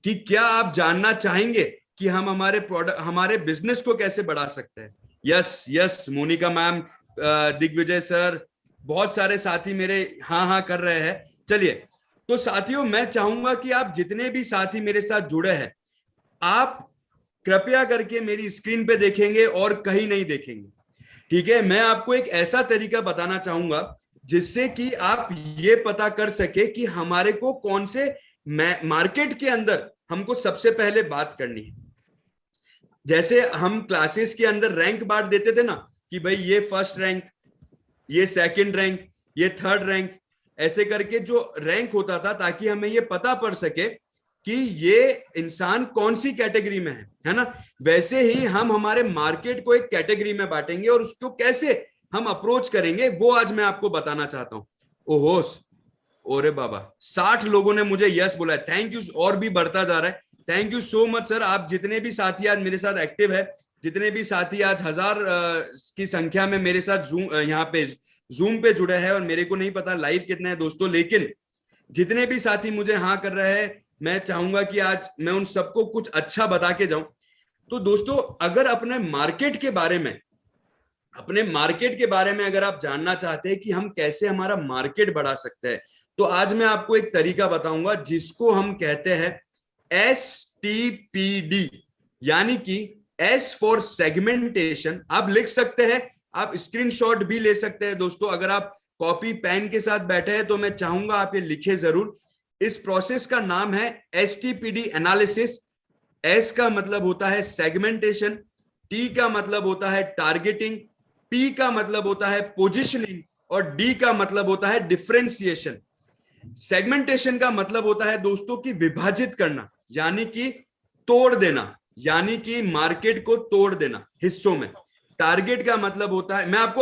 कि क्या आप जानना चाहेंगे कि हम हमारे प्रोडक्ट, हमारे बिजनेस को कैसे बढ़ा सकते हैं? Yes yes, Monika ma'am, Digvijay sir, बहुत सारे साथी मेरे हाँ हाँ कर रहे हैं। चलिए, तो साथियों मैं चाहूंगा कि आप जितने भी साथी मेरे साथ जुड़े हैं, आप कृपया करके मेरी स्क्रीन पे देखेंगे और कहीं नहीं देखेंगे। ठीक है, मैं आपको एक ऐसा तरीका बताना चाहूंगा जिससे कि आप ये पता कर सके कि हमारे को कौन से मार्केट के अंदर हमको सबसे पहले बात करनी है। जैसे हम क्लासेस के अंदर रैंक बांट देते थे ना, कि भाई ये फर्स्ट रैंक, ये सेकंड रैंक, ये थर्ड रैंक, ऐसे करके जो रैंक होता था ताकि हमें ये पता पड़ सके कि ये इंसान कौन सी कैटेगरी में है ना। वैसे ही हम हमारे मार्केट को एक कैटेगरी में बांटेंगे और उसको कैसे हम अप्रोच करेंगे वो आज मैं आपको बताना चाहता हूं। ओहो, ओरे बाबा, 60 लोगों ने मुझे यस बोला है, थैंक यू। और भी बढ़ता जा रहा है, thank you so much sir. आप जितने भी साथी आज मेरे साथ एक्टिव है, जितने भी साथी आज हजार की संख्या में मेरे साथ यहाँ पे जूम पे जुड़े हैं, और मेरे को नहीं पता लाइव कितने हैं दोस्तों, लेकिन जितने भी साथी मुझे हाँ कर रहे हैं, मैं चाहूंगा कि आज मैं उन सबको कुछ अच्छा बता के जाऊं। तो दोस्तों, अगर अपने मार्केट के बारे में अगर आप जानना चाहते हैं कि हम कैसे हमारा मार्केट बढ़ा सकते हैं, तो आज मैं आपको एक तरीका बताऊंगा जिसको हम कहते हैं STPD, यानी कि S फॉर सेगमेंटेशन। आप लिख सकते हैं, आप स्क्रीनशॉट भी ले सकते हैं दोस्तों। अगर आप कॉपी पेन के साथ बैठे हैं तो मैं चाहूंगा आप ये लिखे जरूर। इस प्रोसेस का नाम है STPD एनालिसिस। S का मतलब होता है सेगमेंटेशन, T का मतलब होता है टारगेटिंग, P का मतलब होता है पोजिशनिंग, और D का मतलब होता है डिफरेंशिएशन। सेगमेंटेशन का मतलब होता है दोस्तों कि विभाजित करना, यानी कि तोड़ देना, यानी कि मार्केट को तोड़ देना हिस्सों में। टारगेट का मतलब होता है, मैं आपको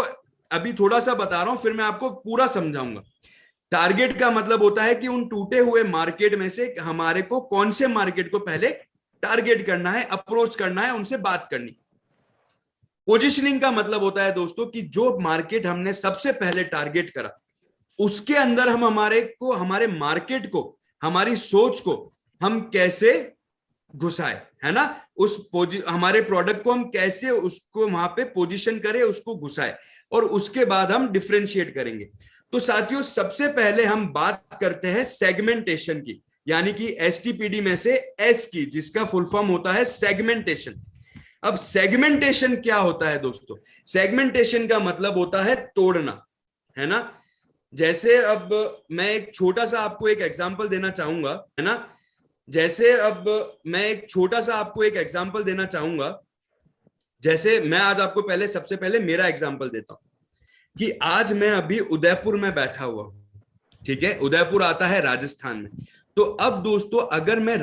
अभी थोड़ा सा बता रहा हूं, फिर मैं आपको पूरा समझाऊंगा। टारगेट का मतलब होता है कि उन टूटे हुए मार्केट में से हमारे को कौन से मार्केट को पहले टारगेट करना है, अप्रोच करना है, उनसे बात करनी। पोजिशनिंग का मतलब होता है दोस्तों कि जो मार्केट हमने सबसे पहले टारगेट करा, उसके अंदर हम हमारे मार्केट को, हमारी सोच को हम कैसे घुसाए, है ना। हमारे प्रोडक्ट को हम कैसे उसको वहां पे पोजीशन करें, उसको घुसाए, और उसके बाद हम डिफरेंशिएट करेंगे। तो साथियों, सबसे पहले हम बात करते हैं सेगमेंटेशन की, यानी कि STPD में से S की, जिसका फुल फॉर्म होता है सेगमेंटेशन। अब सेगमेंटेशन क्या होता है दोस्तों? सेगमेंटेशन का मतलब होता है तोड़ना, है ना। जैसे अब मैं एक छोटा सा आपको एक एग्जांपल देना चाहूंगा, है ना। जैसे अब मैं एक छोटा सा आपको एक एग्जांपल देना चाहूंगा। जैसे मैं आज आपको सबसे पहले मेरा एग्जांपल देता हूं कि आज मैं अभी उदयपुर में बैठा हुआ हूं। ठीक है, उदयपुर आता है राजस्थान में। तो अब दोस्तों, अगर मैं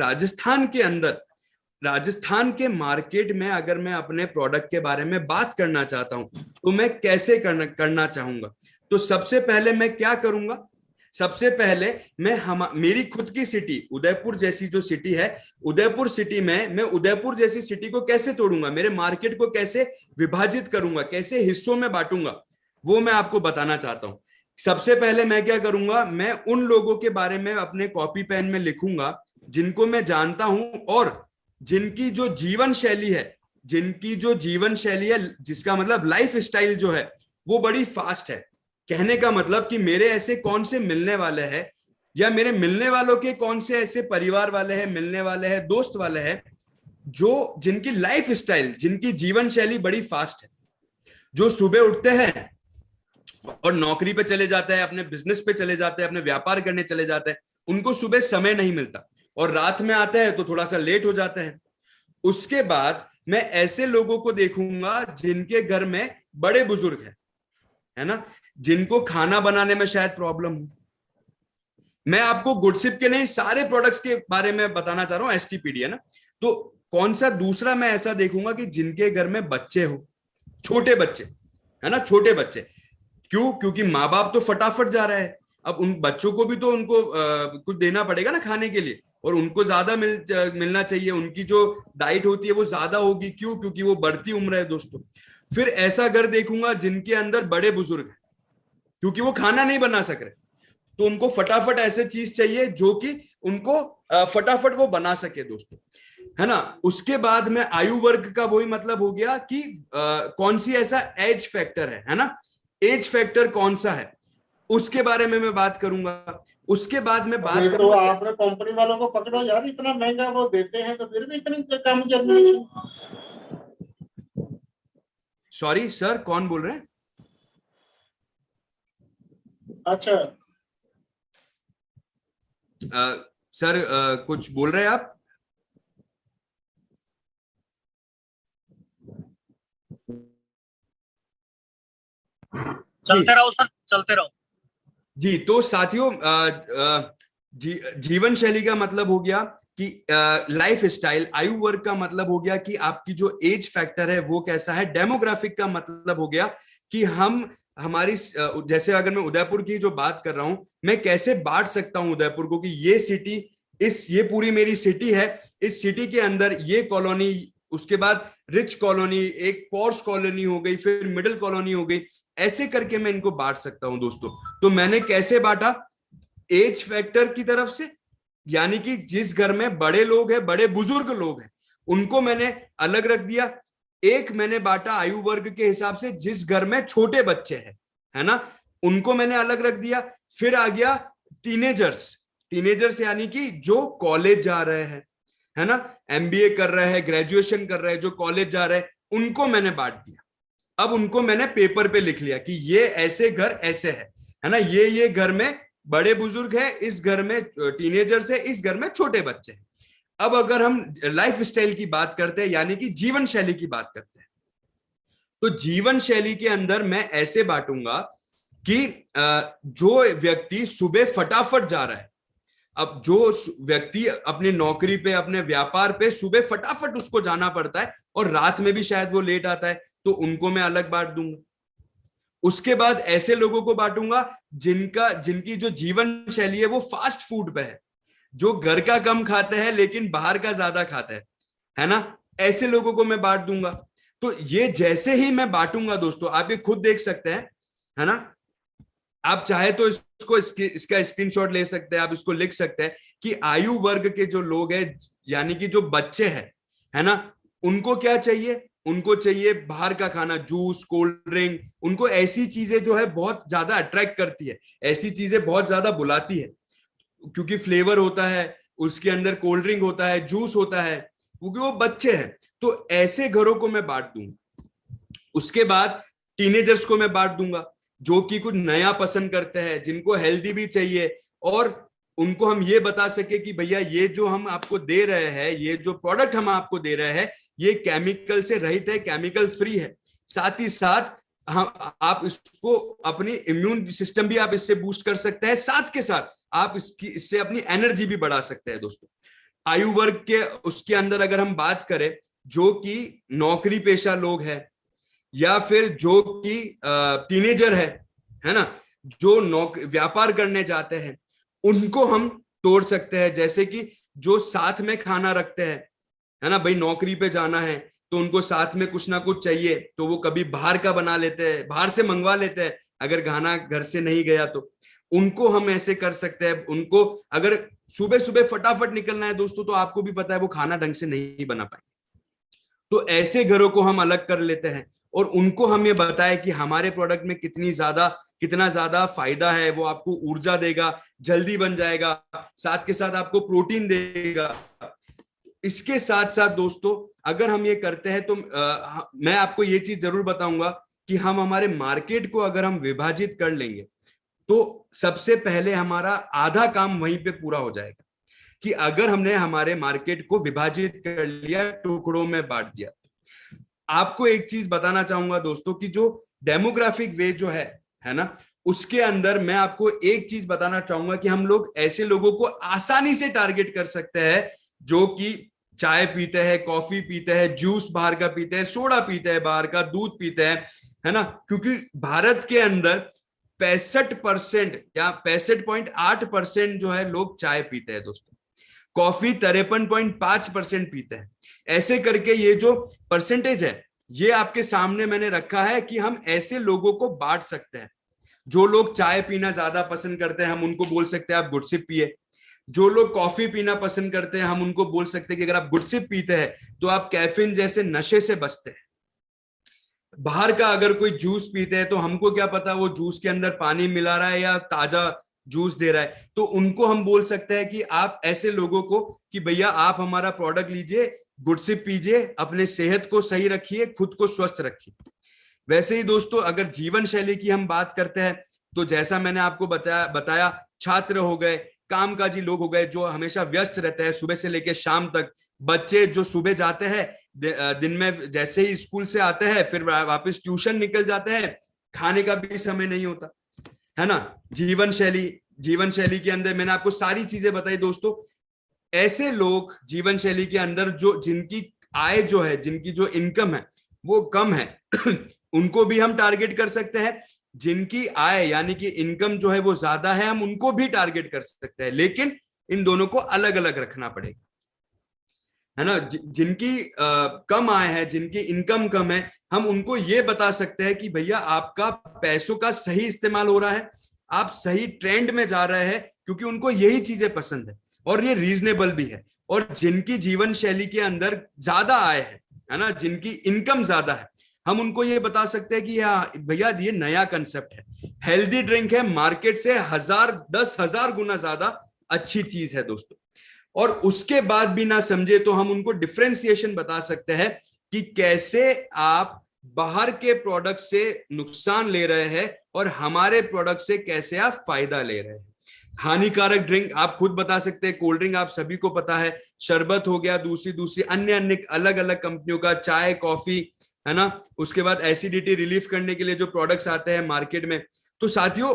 राजस्थान के मार्केट में अगर मैं अपने प्रोडक्ट के बारे में बात करना चाहता हूं, तो मैं कैसे करना चाहूंगा। तो सबसे पहले मैं क्या करूंगा? सबसे पहले मेरी खुद की सिटी उदयपुर जैसी जो सिटी है, उदयपुर सिटी में मैं उदयपुर जैसी सिटी को कैसे तोड़ूंगा, मेरे मार्केट को कैसे विभाजित करूंगा, कैसे हिस्सों में बांटूंगा, वो मैं आपको बताना चाहता हूं। सबसे पहले मैं क्या करूंगा, मैं उन लोगों के बारे में अपने कॉपी पेन में लिखूंगा जिनको मैं जानता हूं, और जिनकी जो जीवन शैली है, जिसका मतलब लाइफ स्टाइल जो है वो बड़ी फास्ट है। कहने का मतलब कि मेरे ऐसे कौन से मिलने वाले हैं, या मेरे मिलने वालों के कौन से ऐसे परिवार वाले हैं, मिलने वाले हैं, दोस्त वाले हैं, जो जिनकी लाइफ स्टाइल, जिनकी जीवन शैली बड़ी फास्ट है, जो सुबह उठते हैं और नौकरी पे चले जाते हैं, अपने बिजनेस पे चले जाते हैं, अपने व्यापार करने चले जाते हैं, उनको सुबह समय नहीं मिलता, और रात में आते हैं तो थोड़ा सा लेट हो जाते हैं। उसके बाद मैं ऐसे लोगों को देखूंगा जिनके घर में बड़े बुजुर्ग हैं, है ना, जिनको खाना बनाने में शायद प्रॉब्लम हो। मैं आपको गुडसिप के नहीं, सारे प्रोडक्ट्स के बारे में बताना चाह रहा हूं, STPD, है ना। तो कौन सा दूसरा मैं ऐसा देखूंगा कि जिनके घर में बच्चे हो, छोटे बच्चे, है ना, छोटे बच्चे। क्यों? क्योंकि माँ बाप तो फटाफट जा रहे हैं, अब उन बच्चों को भी तो उनको कुछ देना पड़ेगा ना खाने के लिए, और उनको ज्यादा मिलना चाहिए, उनकी जो डाइट होती है वो ज्यादा होगी। क्यों? क्योंकि वो बढ़ती उम्र है दोस्तों। फिर ऐसा घर देखूंगा जिनके अंदर बड़े बुजुर्ग हैं, क्योंकि वो खाना नहीं बना सक रहे। तो उनको फटाफट ऐसे चीज चाहिए जो कि उनको फटाफट वो बना सके दोस्तों, है ना। उसके बाद में आयु वर्ग का वही मतलब हो गया कि कौन सी ऐसा एज फैक्टर है ना, एज फैक्टर कौन सा है, उसके बारे में मैं बात करूंगा। उसके बाद में बात तो करूंगा। आपने कंपनी वालों को पकड़ो यार, इतना महंगा वो देते हैं तो फिर भी इतनी कम चल रही है। सॉरी सर, कौन बोल रहे हैं? अच्छा। सर कुछ बोल रहे हैं आप? चलते रहो सर, चलते रहो। जी, तो साथियों जीवन शैली का मतलब हो गया कि लाइफ स्टाइल, आयु वर्ग का मतलब हो गया कि आपकी जो एज फैक्टर है वो कैसा है, डेमोग्राफिक का मतलब हो गया कि हम हमारी जैसे अगर मैं उदयपुर की जो बात कर रहा हूं, मैं कैसे बांट सकता हूं उदयपुर को कि ये सिटी, ये पूरी मेरी सिटी है, इस सिटी के अंदर ये कॉलोनी, उसके बाद रिच कॉलोनी, एक पॉर्श कॉलोनी हो गई, फिर मिडिल कॉलोनी हो गई, ऐसे करके मैं इनको बांट सकता हूं दोस्तों। तो मैंने कैसे बांटा? एज फैक्टर की तरफ से, यानी कि जिस घर में बड़े लोग हैं, बड़े बुजुर्ग लोग हैं, उनको मैंने अलग रख दिया। एक मैंने बांटा आयु वर्ग के हिसाब से, जिस घर में छोटे बच्चे हैं, है ना, उनको मैंने अलग रख दिया। फिर आ गया टीनेजर्स, टीनेजर्स यानी कि जो कॉलेज जा रहे हैं, है ना, एमबीए कर रहे हैं, ग्रेजुएशन कर रहे हैं, जो कॉलेज जा रहे हैं, उनको मैंने बांट दिया। अब उनको मैंने पेपर पे लिख लिया कि ये ऐसे घर ऐसे है ना, ये घर में बड़े बुजुर्ग है, इस घर में टीनेजर्स है, इस घर में छोटे बच्चे हैं। अब अगर हम लाइफ स्टाइल की बात करते हैं, यानी कि जीवन शैली की बात करते हैं, तो जीवन शैली के अंदर मैं ऐसे बांटूंगा कि जो व्यक्ति सुबह फटाफट जा रहा है, अब जो व्यक्ति अपनी नौकरी पे, अपने व्यापार पे सुबह फटाफट उसको जाना पड़ता है और रात में भी शायद वो लेट आता है, तो उनको मैं अलग बांट दूंगा। उसके बाद ऐसे लोगों को बांटूंगा जिनकी जो जीवन शैली है वो फास्ट फूड पे है, जो घर का कम खाते हैं लेकिन बाहर का ज्यादा खाते हैं, है ना, ऐसे लोगों को मैं बांट दूंगा। तो ये जैसे ही मैं बांटूंगा दोस्तों, आप ये खुद देख सकते हैं, है ना, आप चाहे तो इसका स्क्रीनशॉट ले सकते हैं, आप इसको लिख सकते हैं कि आयु वर्ग के जो लोग हैं, यानी कि जो बच्चे हैं, है ना, उनको क्या चाहिए? उनको चाहिए बाहर का खाना, जूस, कोल्ड ड्रिंक, उनको ऐसी चीजें जो है बहुत ज्यादा अट्रैक्ट करती है, ऐसी चीजें बहुत ज्यादा बुलाती है, क्योंकि फ्लेवर होता है उसके अंदर, कोल्ड ड्रिंक होता है, जूस होता है, क्योंकि वो बच्चे हैं। तो ऐसे घरों को मैं बांट दूंगा। उसके बाद टीनेजर्स को मैं बांट दूंगा, जो कि कुछ नया पसंद करते हैं, जिनको हेल्दी भी चाहिए, और उनको हम ये बता सके कि भैया ये जो हम आपको दे रहे हैं, ये जो प्रोडक्ट हम आपको दे रहे हैं, ये केमिकल से रहित है, केमिकल फ्री है। साथ ही साथ हम आप इसको अपनी इम्यून सिस्टम भी आप इससे बूस्ट कर सकते हैं, साथ के साथ आप इससे अपनी एनर्जी भी बढ़ा सकते हैं दोस्तों। आयु वर्ग के उसके अंदर अगर हम बात करें, जो कि नौकरी पेशा लोग हैं, या फिर जो कि टीनेजर है ना, जो व्यापार करने जाते हैं, उनको हम तोड़ सकते हैं। जैसे कि जो साथ में खाना रखते हैं, है ना, भाई नौकरी पे जाना है तो उनको साथ में कुछ ना कुछ चाहिए, तो वो कभी बाहर का बना लेते हैं, बाहर से मंगवा लेते हैं, अगर खाना घर से नहीं गया तो उनको हम ऐसे कर सकते हैं। उनको अगर सुबह सुबह फटाफट निकलना है दोस्तों, तो आपको भी पता है वो खाना ढंग से नहीं बना पाएंगे, तो ऐसे घरों को हम अलग कर लेते हैं, और उनको हम ये बताएं कि हमारे प्रोडक्ट में कितना ज्यादा फायदा है, वो आपको ऊर्जा देगा, जल्दी बन जाएगा, साथ के साथ आपको प्रोटीन देगा। इसके साथ साथ दोस्तों अगर हम ये करते हैं, तो मैं आपको ये चीज जरूर बताऊंगा कि हम हमारे मार्केट को अगर हम विभाजित कर लेंगे, तो सबसे पहले हमारा आधा काम वहीं पे पूरा हो जाएगा। कि अगर हमने हमारे मार्केट को विभाजित कर लिया, टुकड़ों में बांट दिया। आपको एक चीज बताना चाहूंगा दोस्तों कि जो डेमोग्राफिक वे जो है ना, उसके अंदर मैं आपको एक चीज बताना चाहूंगा कि हम लोग ऐसे लोगों को आसानी से टारगेट कर सकते हैं, जो कि चाय पीते हैं, कॉफी पीते हैं, जूस बाहर का पीते हैं, सोडा पीते हैं, बाहर का दूध पीते हैं, है ना, क्योंकि भारत के अंदर 65% या 65.8% जो है लोग चाय पीते हैं दोस्तों, कॉफी 53.5% पीते हैं। ऐसे करके ये जो परसेंटेज है, ये आपके सामने मैंने रखा है कि हम ऐसे लोगों को बांट सकते हैं। जो लोग चाय पीना ज्यादा पसंद करते हैं हम उनको बोल सकते हैं आप गुडसिप पिए। जो लोग कॉफी पीना पसंद करते हैं हम उनको बोल सकते हैं कि अगर आप गुडसिप पीते हैं तो आप कैफीन जैसे नशे से बचते हैं। बाहर का अगर कोई जूस पीते हैं तो हमको क्या पता वो जूस के अंदर पानी मिला रहा है या ताजा जूस दे रहा है, तो उनको हम बोल सकते हैं कि आप ऐसे लोगों को कि भैया आप हमारा प्रोडक्ट लीजिए, गुडसिप पीजिए, अपने सेहत को सही रखिए, खुद को स्वस्थ रखिए। वैसे ही दोस्तों अगर जीवन शैली की हम बात करते हैं तो जैसा मैंने आपको बताया छात्र हो गए, कामकाजी लोग हो गए जो हमेशा व्यस्त रहते हैं सुबह से लेकर शाम तक, बच्चे जो सुबह जाते हैं दिन में जैसे ही स्कूल से आते हैं फिर वापस ट्यूशन निकल जाते हैं, खाने का भी समय नहीं होता है ना। जीवन शैली के अंदर मैंने आपको सारी चीजें बताई दोस्तों। ऐसे लोग जीवन शैली के अंदर जो जिनकी आय जो है, जिनकी जो इनकम है वो कम है उनको भी हम टारगेट कर सकते हैं। जिनकी आय यानी कि इनकम जो है वो ज्यादा है हम उनको भी टारगेट कर सकते हैं, लेकिन इन दोनों को अलग अलग रखना पड़ेगा, है ना। जिनकी कम आय है, जिनकी इनकम कम है, हम उनको ये बता सकते हैं कि भैया आपका पैसों का सही इस्तेमाल हो रहा है, आप सही ट्रेंड में जा रहे हैं, क्योंकि उनको यही चीजें पसंद है और ये रीजनेबल भी है। और जिनकी जीवन शैली के अंदर ज्यादा आय है ना, जिनकी इनकम ज्यादा है, हम उनको ये बता सकते हैं कि भैया ये नया कंसेप्ट है, हेल्दी ड्रिंक है, मार्केट से 10,000 गुना ज्यादा अच्छी चीज है दोस्तों। और उसके बाद भी ना समझे तो हम उनको डिफरेंशिएशन बता सकते हैं कि कैसे आप बाहर के प्रोडक्ट से नुकसान ले रहे हैं और हमारे प्रोडक्ट से कैसे आप फायदा ले रहे हैं। हानिकारक ड्रिंक आप खुद बता सकते हैं, कोल्ड ड्रिंक आप सभी को पता है, शरबत हो गया, दूसरी अन्य अलग अलग कंपनियों का, चाय कॉफी, है ना। उसके बाद एसिडिटी रिलीफ करने के लिए जो प्रोडक्ट्स आते हैं मार्केट में। तो साथियों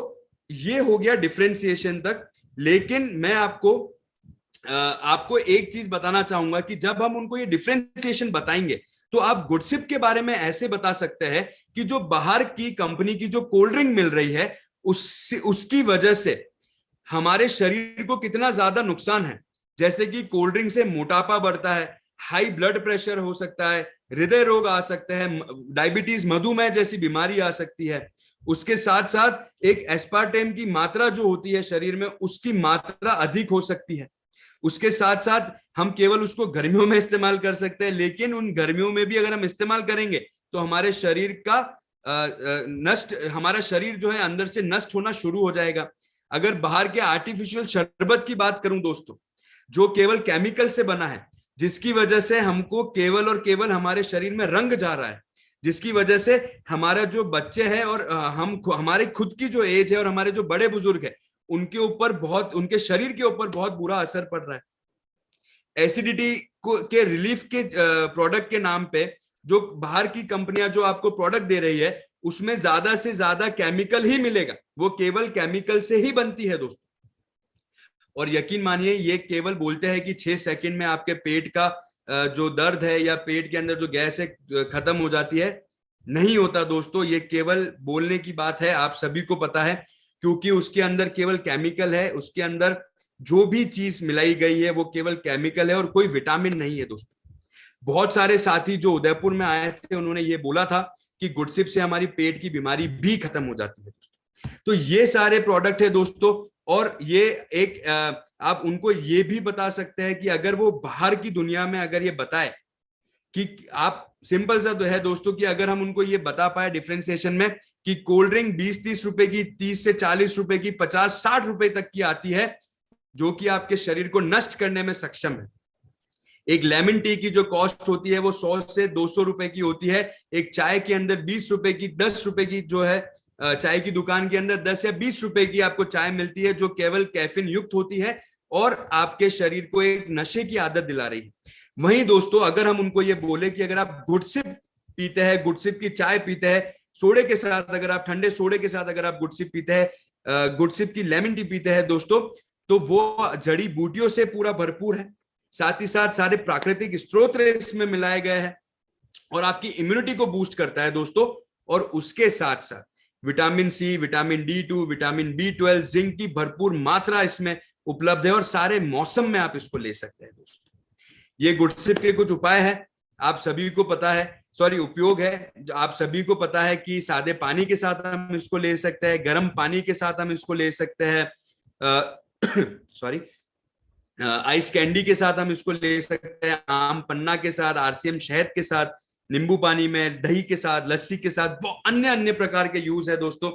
ये हो गया डिफरेंशिएशन तक। लेकिन मैं आपको एक चीज बताना चाहूंगा कि जब हम उनको ये डिफरेंशिएशन बताएंगे तो आप गुडसिप के बारे में ऐसे बता सकते हैं कि जो बाहर की कंपनी की जो कोल्ड ड्रिंक मिल रही है उसकी वजह से हमारे शरीर को कितना ज्यादा नुकसान है। जैसे कि कोल्ड ड्रिंक से मोटापा बढ़ता है, हाई ब्लड प्रेशर हो सकता है, हृदय रोग आ सकते हैं, डायबिटीज मधुमेह जैसी बीमारी आ सकती है। उसके साथ साथ एक एस्पार्टेम की मात्रा जो होती है शरीर में उसकी मात्रा अधिक हो सकती है। उसके साथ साथ हम केवल उसको गर्मियों में इस्तेमाल कर सकते हैं, लेकिन उन गर्मियों में भी अगर हम इस्तेमाल करेंगे तो हमारे शरीर का हमारा शरीर जो है अंदर से नष्ट होना शुरू हो जाएगा। अगर बाहर के आर्टिफिशियल शरबत की बात करूं दोस्तों, जो केवल केमिकल से बना है, जिसकी वजह से हमको केवल और केवल हमारे शरीर में रंग जा रहा है, जिसकी वजह से हमारा जो बच्चे हैं और हमारे खुद की जो एज है और हमारे जो बड़े बुजुर्ग है उनके शरीर के ऊपर बहुत बुरा असर पड़ रहा है। एसिडिटी के रिलीफ के प्रोडक्ट के नाम पे जो बाहर की कंपनियां जो आपको प्रोडक्ट दे रही है उसमें ज्यादा से ज्यादा केमिकल ही मिलेगा, वो केवल केमिकल से ही बनती है दोस्तों। और यकीन मानिए ये केवल बोलते हैं कि 6 सेकंड में आपके पेट का जो दर्द है या पेट के अंदर जो गैस है खत्म हो जाती है। नहीं होता दोस्तों, ये केवल बोलने की बात है, आप सभी को पता है, क्योंकि उसके अंदर केवल केमिकल है, उसके अंदर जो भी चीज मिलाई गई है वो केवल केमिकल है और कोई विटामिन नहीं है दोस्तों। बहुत सारे साथी जो उदयपुर में आए थे उन्होंने ये बोला था कि गुडसिप से हमारी पेट की बीमारी भी खत्म हो जाती है दोस्तों। तो ये सारे प्रोडक्ट है दोस्तों। और ये एक आप उनको ये भी बता सकते हैं कि अगर वो बाहर की दुनिया में अगर ये बताए कि आप सिंपल सा तो है दोस्तों कि अगर हम उनको ये बता पाए डिफरेंशिएशन में कि कोल्ड ड्रिंक 20-30 रुपए की, 30 से 40 रुपए की, 50-60 रुपए तक की आती है जो कि आपके शरीर को नष्ट करने में सक्षम है। एक लेमन टी की जो कॉस्ट होती है वो 100 से 200 रुपए की होती है। एक चाय के अंदर 20 रुपए की, 10 रुपए की जो है चाय की दुकान के अंदर 10 या 20 रुपए की आपको चाय मिलती है जो केवल कैफीन युक्त होती है और आपके शरीर को एक नशे की आदत दिला रही है। वहीं दोस्तों अगर हम उनको ये बोले कि अगर आप गुडसिप पीते हैं, गुडसिप की चाय पीते हैं सोडे के साथ, अगर आप ठंडे सोडे के साथ अगर आप गुडसिप पीते हैं, गुडसिप की लेमन टी पीते हैं दोस्तों, तो वो जड़ी बूटियों से पूरा भरपूर है, साथ ही साथ सारे प्राकृतिक स्रोत इसमें मिलाए गए हैं और आपकी इम्यूनिटी को बूस्ट करता है दोस्तों। और उसके साथ साथ vitamin C, vitamin D2, vitamin B12, zinc की भरपूर मात्रा इसमें उपलब्ध है और सारे मौसम में आप इसको ले सकते हैं दोस्तों। ये गुडसिप के कुछ उपाय हैं, आप सभी को पता है सॉरी उपयोग है, जो आप सभी को पता है कि सादे पानी के साथ हम इसको ले सकते हैं, गर्म पानी के साथ हम इसको ले सकते हैं, सॉरी आइस कैंडी के साथ हम इसको ले सकते हैं, आम पन्ना के साथ, आरसीएम शहद के साथ, नींबू पानी में, दही के साथ, लस्सी के साथ, बहुत अन्य अन्य प्रकार के यूज है दोस्तों।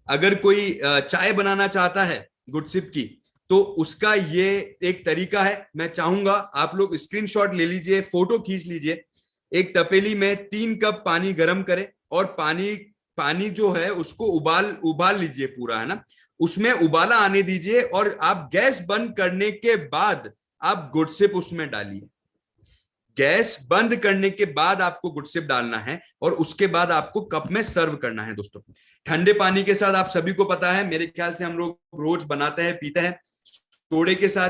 अगर कोई चाय बनाना चाहता है गुडसिप की, तो उसका ये एक तरीका है। मैं चाहूंगा आप लोग स्क्रीनशॉट ले लीजिए, फोटो खींच लीजिए। एक तपेली में 3 कप पानी गर्म करें और पानी जो है उसको उबाल लीजिए पूरा, है ना, उसमें उबाला आने दीजिए और आप गैस बंद करने के बाद आप गुडसिप उसमें डालिए। गैस बंद करने के बाद आपको गुडसिप डालना है और उसके बाद आपको कप में सर्व करना है दोस्तों। ठंडे पानी के साथ आप सभी को पता है, मेरे ख्याल से हम लोग रोज बनाते हैं, पीते हैं, सोडे के साथ भी